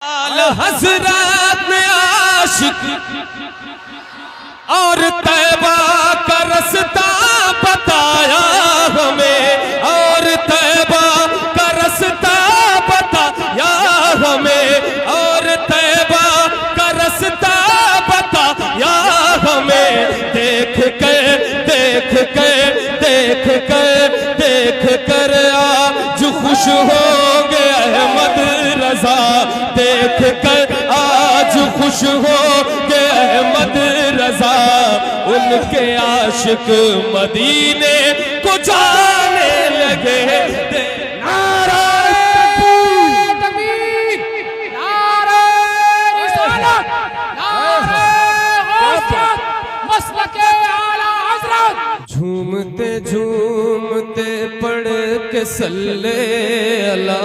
आला हज़रत ने आशिक और तैबा का रास्ता बताया हमें, और तैबा का रास्ता बताया हमें, और तैबा का रास्ता बताया हमें। देख कर आज खुश होंगे अहमद रजा, देख कर आज खुश होंगे अहमद रजा। उनके आशिक मदीने को जाने लगे। नारा तकबीर, नारा रिसालत, नारा गौसियत, मसलके आला हज़रत। झूमते झूमते पढ़ के सल्ले अला,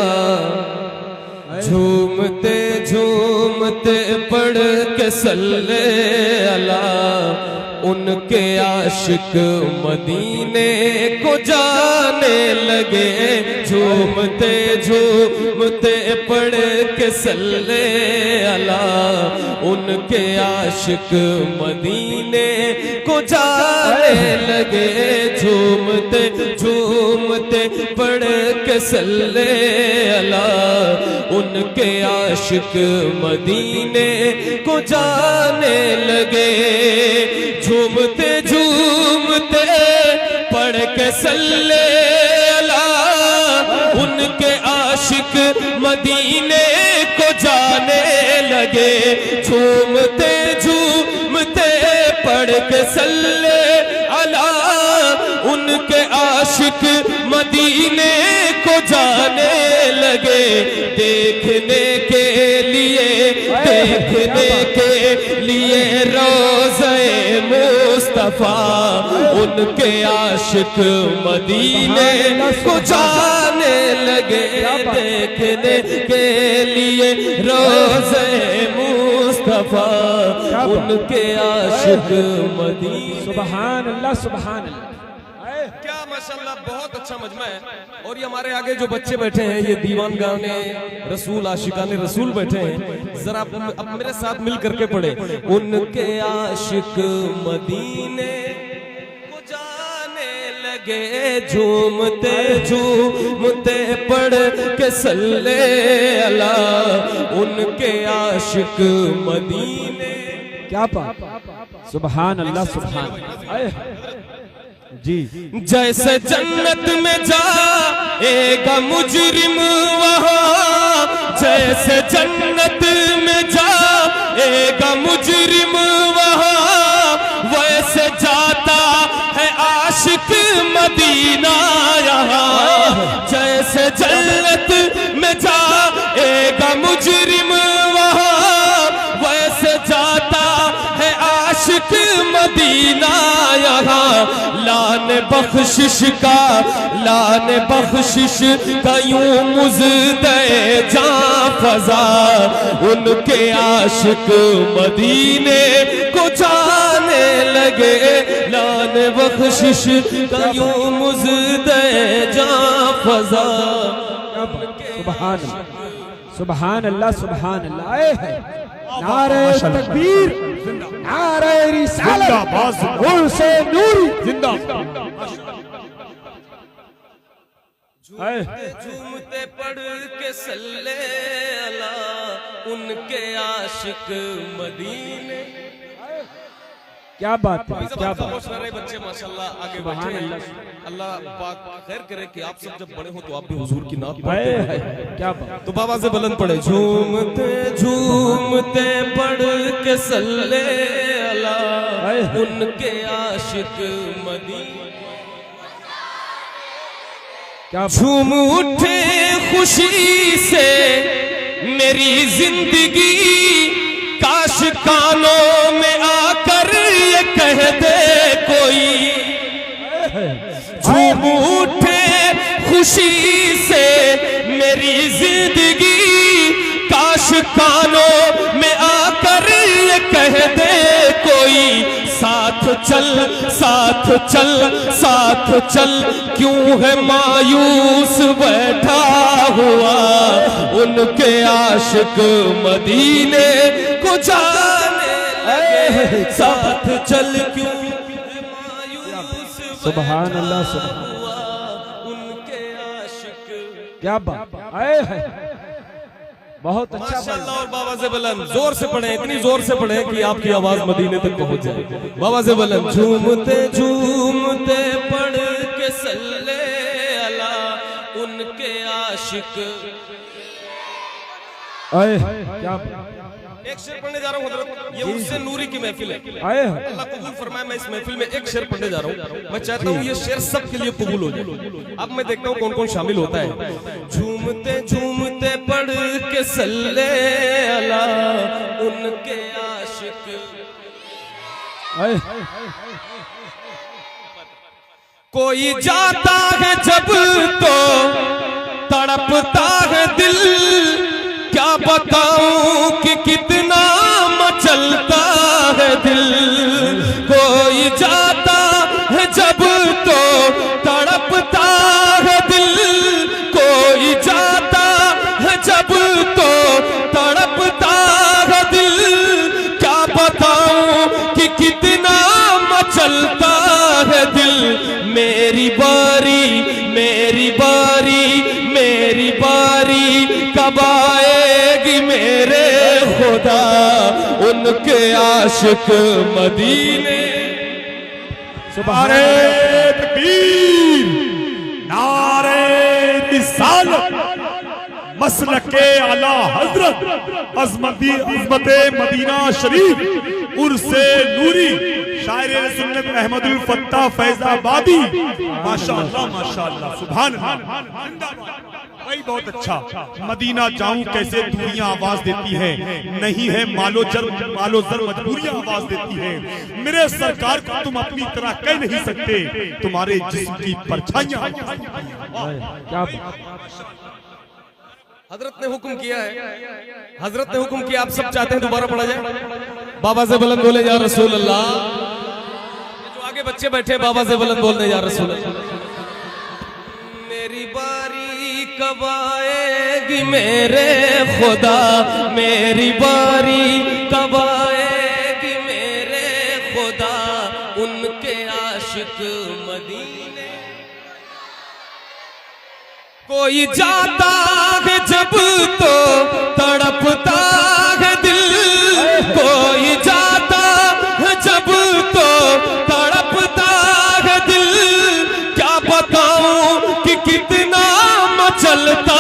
झूमते झूमते पढ़ के सल्ले अला। उनके आशिक मदीने को जाने लगे। झूमते झूमते पढ़ के सल्ले अला, उनके आशिक मदीने को जाने लगे। झूमते झूमते पढ़ के सल्ले अला, उनके आशिक मदीने को जाने लगे। झूमते झूमते पढ़ के सल्ले अला, उनके आशिक मदीने को जाने लगे। झूमते झूमते पढ़ के सल्ले अला, उनके आशिक मदीने को जाने लगे। देखने के लिए रोज़े मुस्तफा, उनके आशिक मदीने को जाने लगे। देखने के लिए रोज़े मुस्तफा, उनके आशिक मदीने। सुभान अल्लाह, सुभान अल्लाह। क्या माशाल्लाह, बहुत अच्छा मजमा है। और ये हमारे आगे जो बच्चे बैठे हैं, ये दीवान गाने रसूल, आशिकाने रसूल बैठे हैं। जरा अब मेरे साथ मिल करके पढ़े। उनके आशिक मदीने को जाने लगे। झूमते झूमते पढ़ के सल्ले अला, उनके आशिक मदीने। क्या बात, सुभान अल्लाह, सुभान जी। जैसे जन्नत में जाएगा मुजरिम वहाँ, जैसे जन्नत में जाएगा मुजरिम वहाँ, वैसे जाता है आशिक मदीना यहाँ। जैसे जन्नत में जाएगा मुजरिम वहाँ, वैसे जाता है आशिक मदीना यहाँ। लान बख्शिश का यूं मुज़दे जां फज़ा, उनके आशिक मदीने को जाने लगे। लान बख्शिश का यूं मुज़दे जां फज़ा। सुभान सुभान अल्लाह, सुभान अल्लाह। नारे तकबीर, नारे रिसालत, उर्से नूरी जिंदाबाद। झूमते पढ़ के सल्ले अला, उनके आशिक मदीने। क्या बात है, क्या बात। बच्चे माशाल्लाह आगे बैठे हैं। अल्लाह पाक खैर करे कि आप सब जब बड़े हो तो आप भी हुजूर की नात पढ़ते हैं। क्या बात। तो बाबा से बुलंद पढ़े। झूमते झूमते पढ़ के सल्ले अला, उनके आशिक मदीने। क्या झूम उठे खुशी से मेरी जिंदगी, काश कानों में आकर ये कह दे कोई। झूम उठे खुशी से मेरी जिंदगी, काश कानों में आकर ये कह दे कोई। साथ चल साथ चल साथ चल, क्यों है मायूस बैठा हुआ, उनके आशिक मदीने को जाने लगे। साथ चल क्यों है मायूस सुभान अल्लाह, बैठा सुभान हुआ, उनके आशिक। क्या बात आए है, बहुत अच्छा माशाअल्लाह। और बाबा से बुलंद जोर से पढ़े, इतनी जोर से पढ़े कि आपकी आवाज मदीने तक पहुंच जाए। बाबा से बुलंद झूमते झूमते पढ़ के सल्ले अला, उनके आशिक। आए क्या एक शेर पढ़ने जा रहा हूँ हजरत, ये उससे नूरी की महफिल है। आए है। अल्लाह कबूल फरमाए। मैं इस महफिल में एक शेर पढ़ने जा रहा हूँ, मैं चाहता हूँ ये शेर सबके लिए कबूल हो जाए। अब मैं देखता हूँ कौन कौन शामिल होता है। झूमते झूमते पढ़ के सल्ले अला, उनके आशिक। आए कोई जाता है जब तो तड़पता है दिल, क्या बताऊं कि कितना मचलता है दिल। कोई जाता है जब तो तड़पता है दिल, कोई जाता है जब तो तड़पता है दिल, क्या बताऊं कि कितना मचलता है दिल। मेरी बारी मेरी बारी मेरी बारी कब आएगी मेरे खुदा, उनके आशिक मदीने। सुभान तकबीर, नारे रिसालत, मसलके आला हजरत, अज़मते मदीना शरीफ, उर्से नूरी, शायर सुन्नत अहमदुल फत्ता फैजाबादी। माशाअल्लाह माशाअल्लाह, सुभान अल्लाह। भाई बहुत अच्छा। मदीना जाऊं कैसे दूरियां आवाज देती है, नहीं है मालो जर मजबूरियां आवाज देती है। मेरे सरकार को तुम अपनी तरह कह नहीं सकते, तुम्हारे जिस्म की परछाइयां। क्या हजरत ने हुक्म किया है, हजरत ने हुक्म किया। आप सब चाहते हैं दोबारा पढ़ा जाए। बाबा से बुलंद बोले या रसूल अल्लाह। जो आगे बच्चे बैठे बाबा से बुलंद बोलने या रसूल अल्लाह। मेरी बारी कब आएगी मेरे खुदा, मेरी बारी कब आएगी मेरे खुदा, उनके आशिक मदीने। कोई जाता है जब तो तड़पता है दिल, कोई जाता है जब तो तड़पता है दिल, क्या बताऊं कि कितना मचलता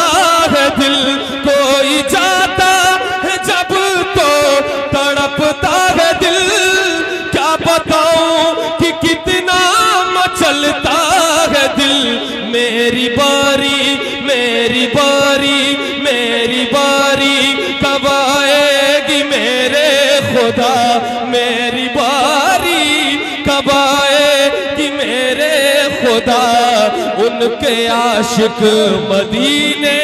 है दिल। कोई जाता है जब तो तड़पता है दिल, क्या बताऊं कि कितना मचलता है दिल। मेरी बारी मेरी बारी मेरी बारी कब आएगी मेरे खुदा, मेरी बारी कब आएगी मेरे खुदा, उनके आशिक मदीने।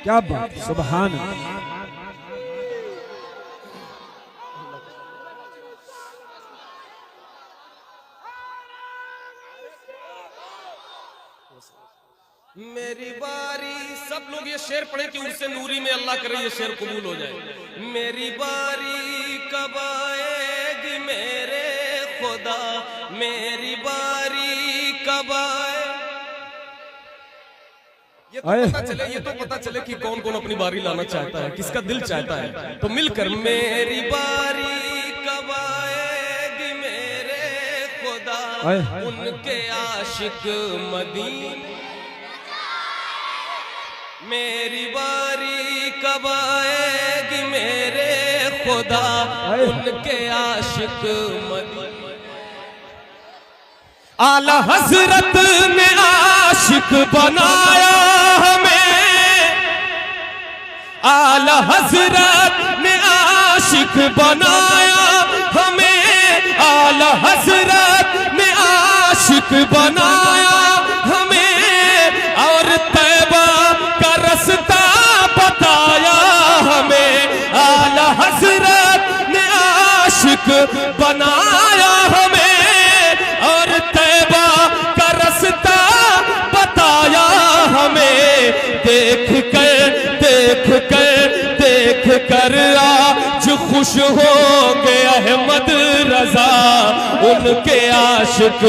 क्या बात, सुभान अल्लाह। मेरी बारी, सब लोग ये शेर पढ़े कि उससे नूरी में, अल्लाह करे ये शेर कबूल हो जाए। मेरी बारी कब आएगी मेरे खुदा, मेरी बारी कब आए। ये तो पता चले कि कौन कौन अपनी बारी लाना चाहता है, किसका दिल चाहता है। तो मिलकर मेरी बारी कब आएगी मेरे खुदा, उनके आशिक मदीने। मेरी बारी कब आएगी मेरे खुदा, उनके आशिक मदीने। आला हजरत ने आशिक बनाया हमें, आला हजरत ने आशिक बनाया हमें, आला हजरत ने आशिक बनाया हमें, और तैबा का रास्ता बताया हमें। आला हजरत ने आशिक बनाया कर आज खुश हो गए अहमद रजा, उनके आशिक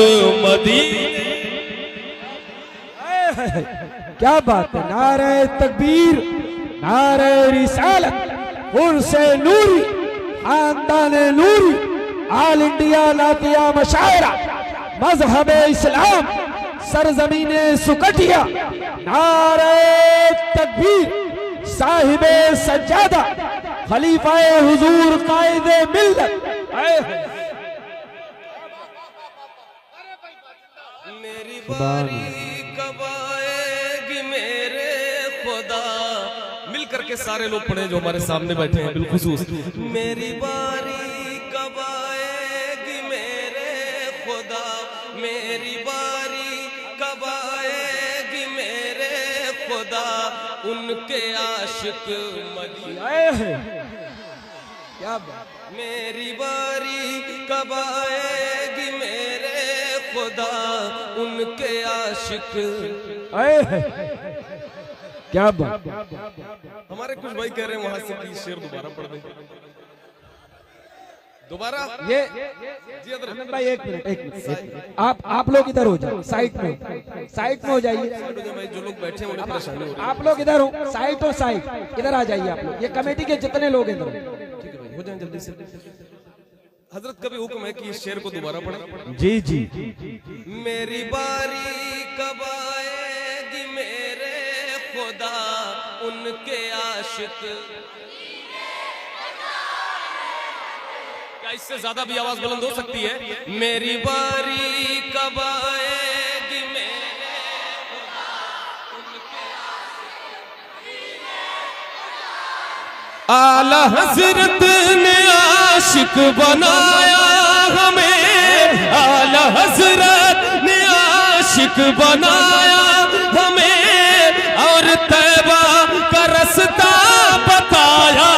मदीने। क्या बात है, नारे तकबीर, नारे रिसालत, उर्से नूरी, खानदान नूरी, आल इंडिया नातिया मशायरा, मजहब इस्लाम, सरजमीने सुकटिया, नारे तकबीर, साहिबे सज्जादा, खलीफाए हुजूर कायदे मिल्लत। मेरी बारी कब आएगी मेरे खुदा, मिल करके सारे लोग पढ़े जो हमारे सामने बैठे हैं बिलखुसूस। मेरी बारी कब आएगी मेरे खुदा, मेरी बारी कब आएगी मेरे खुदा, उनके आशिक मदीने। क्या बात, मेरी बारी कब आएगी मेरे खुदा, उनके आशिक। क्या बात। हमारे कुछ भाई कह रहे हैं वहां से कि शेर दोबारा पढ़ दें, दोबारा। ये जी हजरत भाई एक मिनट, आप लोग इधर हो जाओ, साइड में हो जाइए। भाई जो लोग बैठे हैं उन्हें परेशानी हो रही है। आप लोग इधर हो, साइड और साइड इधर आ जाइए आप लोग, ये कमेटी के जितने लोग इधर। ठीक है भाई, हो जाए जल्दी से। हजरत का भी हुक्म है कि इस शेर को दोबारा पढ़ें। जी जी। मेरी बारी कब आएगी मेरे खुदा, उनके आशिक। क्या इससे ज्यादा भी आवाज बुलंद हो सकती है? मेरी बारी कब आएगी मेरे खुदा, उनके आशिक। आला हजरत ने आशिक बनाया हमें, आला हजरत ने आशिक बनाया हमें, और तैबा का रास्ता बताया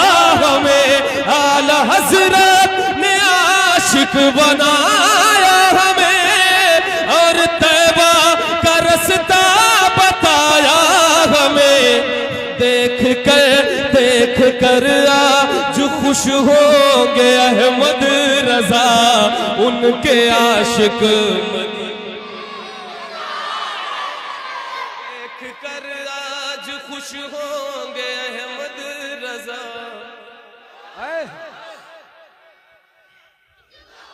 हमें। आला हजरत ने आशिक बनाया हमें, और तैबा का रास्ता बताया हमें। देख कर आज खुश होंगे अहमद रजा, उनके आशिक। देख कर आज खुश होंगे अहमद रजा।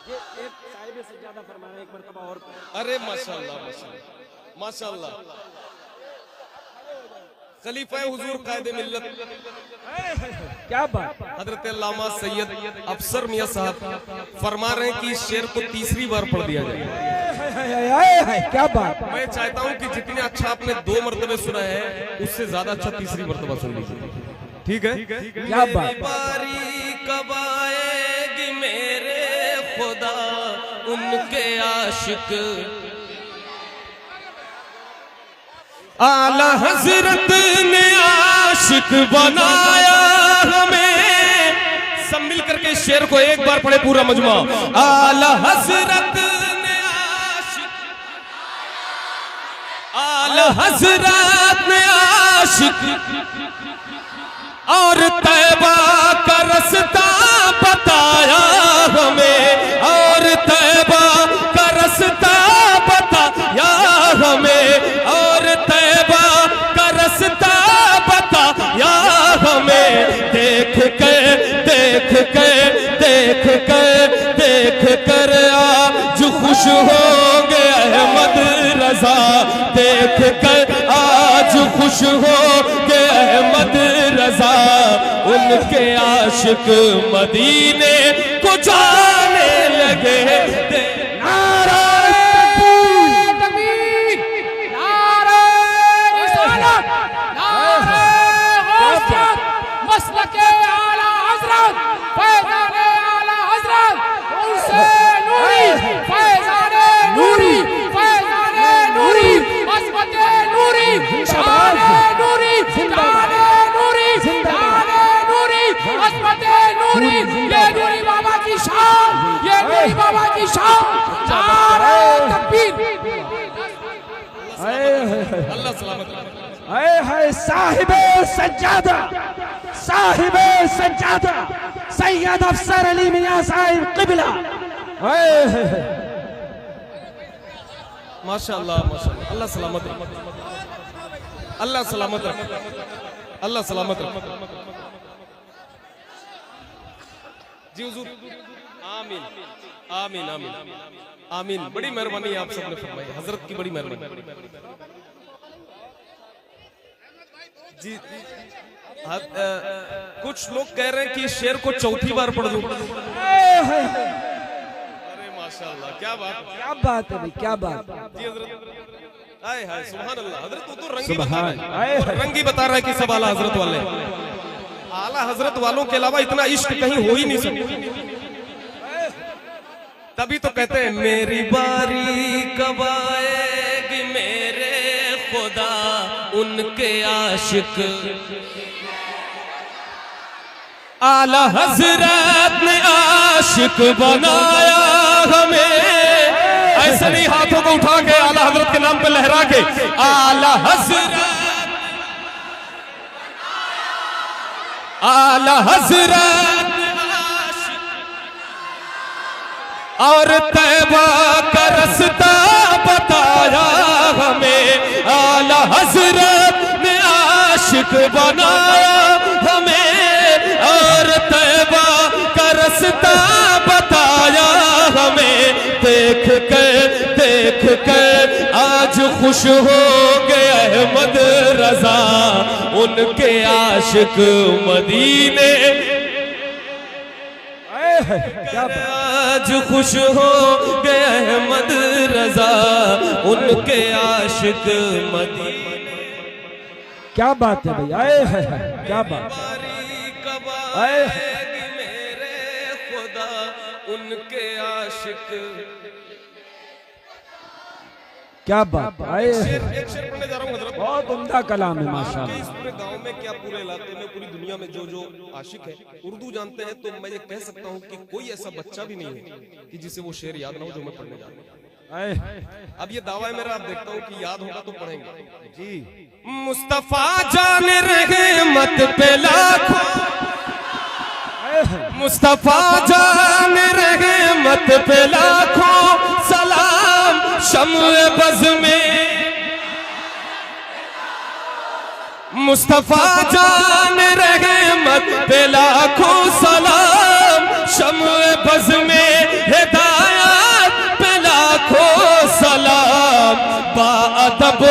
ये एक साहिब से ज्यादा फरमाना एक मर्तबा और। अरे माशाल्लाह माशाल्लाह माशाल्लाह। खलीफा हुजूर कायदे मिल्लत क्या बात। हजरत अल्लामा सैयद अफसर मियां साहब फरमा रहे हैं कि इस शेर को तीसरी बार पढ़ दिया जाए। क्या बात। मैं चाहता हूं कि जितने अच्छा आपने 2 मरतबे सुना है, उससे ज्यादा अच्छा तीसरी मरतबा सुन लीजिए। ठीक है? क्या बात। बारी कब आएगी मेरे खुदा, उनके आशिक। आला हजरत ने आशिक बनाया हमें। सब मिल करके इस शेर को एक बार पढ़े पूरा मजमा। आला हजरत ने आशिक, आला हजरत ने आशिक, और तैबा का रास्ता बताया हमें, और तैबा का रास्ता बताया हमें, और तैबा का रास्ता बताया हमें। देख कर आज खुश होंगे अहमद रजा, देख कर आज खुश होंगे अहमद रजा, उनके आशिक मदीने को जाने लगे। बाबा की शान। अल्लाह सलामत। है साहिबे सज्जादा, साहिब सज्जादा सैयद अफसर अली मियां साहिब किबला। माशाअल्लाह माशाअल्लाह, अल्लाह सलामत रखे, अल्लाह सलामत रखे, अल्लाह सलामत रखे। जी हुजूर, आमीन आमीन आमीन आमीन। बड़ी मेहरबानी आप सबने फरमाई, हजरत की बड़ी मेहरबानी। जी कुछ लोग कह रहे हैं कि इस शेर को चौथी बार पढ़ दूं। अरे माशाअल्लाह, क्या बात है भाई, क्या बात। जी हजरत, आए हाय सुभान अल्लाह। हजरत तो रंगी बता रहा है कि सब आला हजरत वाले, आला हजरत वालों के अलावा इतना इश्क कहीं हो ही नहीं सकता। तभी तो कहते हैं मेरी बारी कब आएगी मेरे खुदा उनके आशिक। आला हजरत ने आशिक बनाया हमें। ऐसे नहीं हाथों को उठा के आला हजरत के नाम पे लहरा के, आला हजरत, आला हजरत और तैबा का रास्ता बताया हमें। आला हजरत ने आशिक बनाया हमें और तैबा का रास्ता बताया हमें। देख कर आज खुश हो गए अहमद रजा उनके आशिक मदीने। आज खुश हो गए अहमद रजा उनके आशिक मदीने। क्या बात है भाई, आए है क्या बात। आए मेरे खुदा उनके आशिक। क्या बात, आए एक शेर पढ़ने जा रहा हूँ हजरत। बहुत उम्दा कलाम है माशाअल्लाह। इस पूरे गांव में क्या पूरे इलाके में पूरी दुनिया में जो जो आशिक है उर्दू जानते हैं, तो मैं ये कह सकता हूँ कि कोई ऐसा बच्चा भी नहीं है कि जिसे वो शेर याद ना हो जो मैं पढ़ने जा रहा हूँ। अब ये दावा है मेरा, आप देखता हूँ कि याद होगा तो पढ़ेंगे जी। मुस्तफा जान रहमत पे लाखों, मुस्तफा जान रहमत पे लाखों सलाम शम्ए बज़ में। मुस्तफा जान रहमत पे लाखों सलाम शम्ए बज़ में। हिदायत पे लाखों सलाम। बाअदब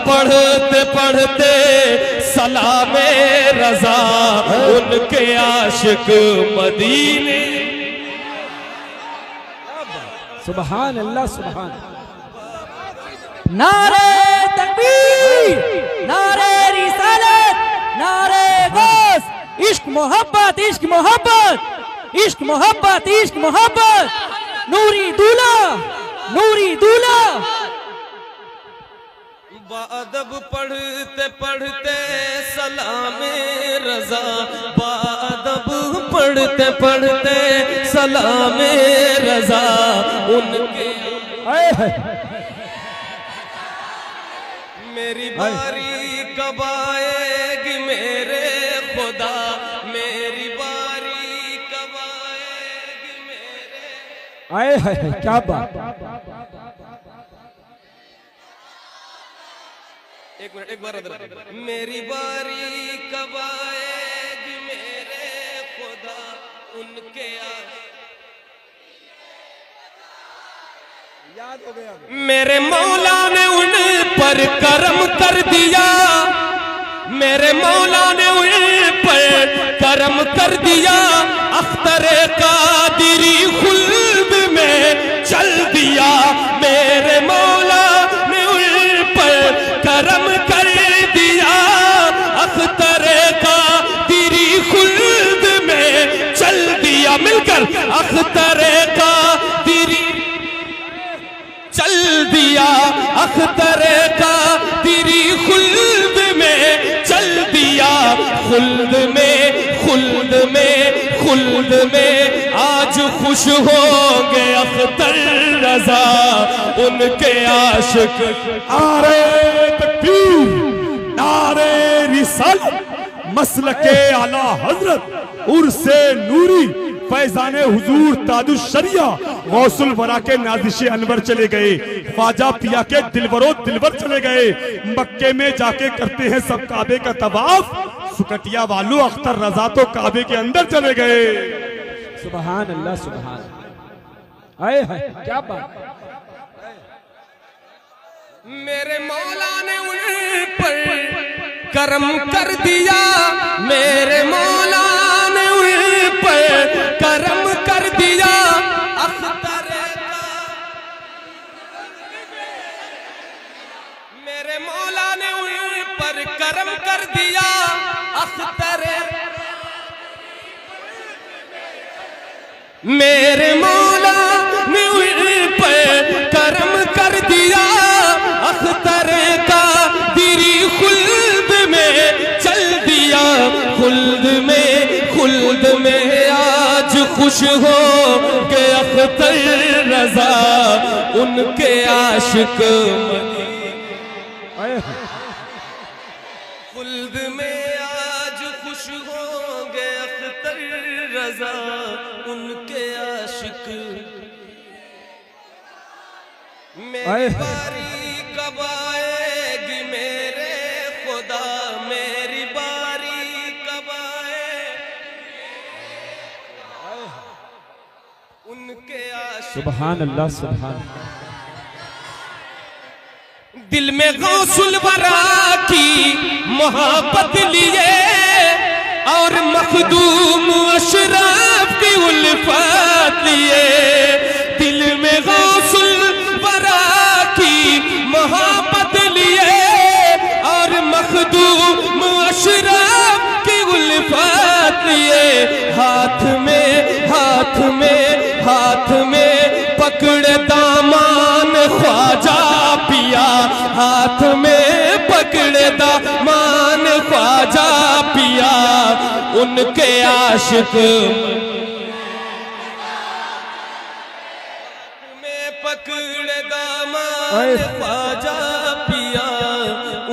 पढ़ते पढ़ते सलामे रजा उनके आशिक मदीने। सुभान अल्लाह सुभान। नारे तकबीर, नारे रिसालत, नारे गौस। इश्क मोहब्बत, इश्क मोहब्बत, इश्क मोहब्बत, इश्क मोहब्बत। नूरी दूल्हा, नूरी दूल्हा। बाअदब पढ़ते पढ़ते सलामे रजा, बाअदब पढ़ते पढ़ते सलामे रजा उनके। मेरी बारी कब आएगी मेरे खुदा, मेरी बारी कब आएगी मेरे। आए है क्या बात। एक मिनट, एक बार मेरी बारी कब आएगी मेरे खुदा उनके याद हो गया। मेरे मौला ने उन पर करम कर दिया, मेरे मौला ने उन पर करम कर दिया। अख्तरे कादिरी खुल्द में चल दिया। मेरे मौला ने उन पर करम कर दिया। अख्तरे कादिरी खुल्द में चल दिया। मिलकर अख्तरे कादिरी चल दिया। अख्तरे कादिरी खुल्द में चल दिया। खुल्द में, खुल्द में, खुल्द में आज खुश होंगे अख्तर रजा उनके आशिक। नारे तकबीर, नारे रिसालत, मसलके आला हजरत उर्से नूरी फैजाने हुजूर ताजुश शरिया गौसुल वरा के नाजिश अनवर चले गए, ख्वाजा पिया के दिलवरो दिलवर चले गए, मक्के में जाके करते हैं सब काबे का तवाफ, सुकटिया वालों अख्तर रजा तो काबे के अंदर चले गए। सुभान अल्लाह सुभान, आए हाय क्या बात। मेरे मौला ने उन पर करम कर दिया, मेरे मौला ने उन पर करम कर दिया, अख्तर का मेरे मौला ने उन पर करम कर दिया, अख्तर मेरे मौला ने उन पर करम कर दिया, अख्तर का दिरी खुल्द में चल दिया, खुल्द में आज खुश हो के अख्तर रजा उनके आशिक, खुल्द में आज खुश होंगे अख्तर रजा उनके आशिक। मेरी बारी कब आएगी मेरे खुदा, मेरी बारी कब आए उनके आशिक। सुभान अल्लाह सुभान। दिल में गौसुल वरा की मोहब्बत लिए और मखदूम अशरफ की उल्फत लिए, दिल में गौसुल वरा की मोहब्बत लिए और मखदूम अशरफ की उल्फत लिए, हाथ में पकड़े दामान ख्वाजा पिया, हाथ में पकड़े दामान ख्वाजा पिया उनके आशिक, में पकड़े दामान ख्वाजा पिया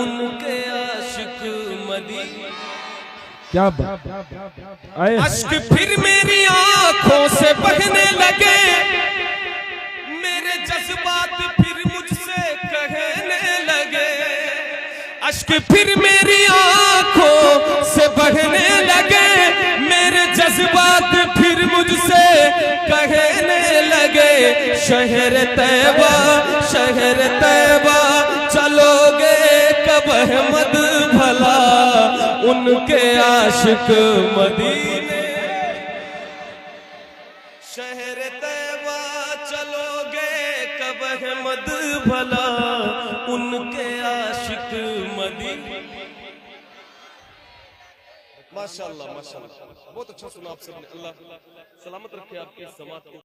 उनके आशिक मदी। क्या बात। अश्क फिर मेरी आंखों से बहने लगे, मेरे जज्बात फिर मुझसे कहने लगे, अश्क फिर मेरी आंखों से बहने लगे, मेरे जज्बात फिर मुझसे कहने लगे, शहर तैबा चलोगे कब अहमद भला उनके आशिक मदीने, शहर तैबा चलोगे कब अहमद भला उनके आशिक मदीने। माशाअल्लाह माशाअल्लाह, बहुत अच्छा सुना आप सबने। अल्लाह सलामत रखे आपकी समात को।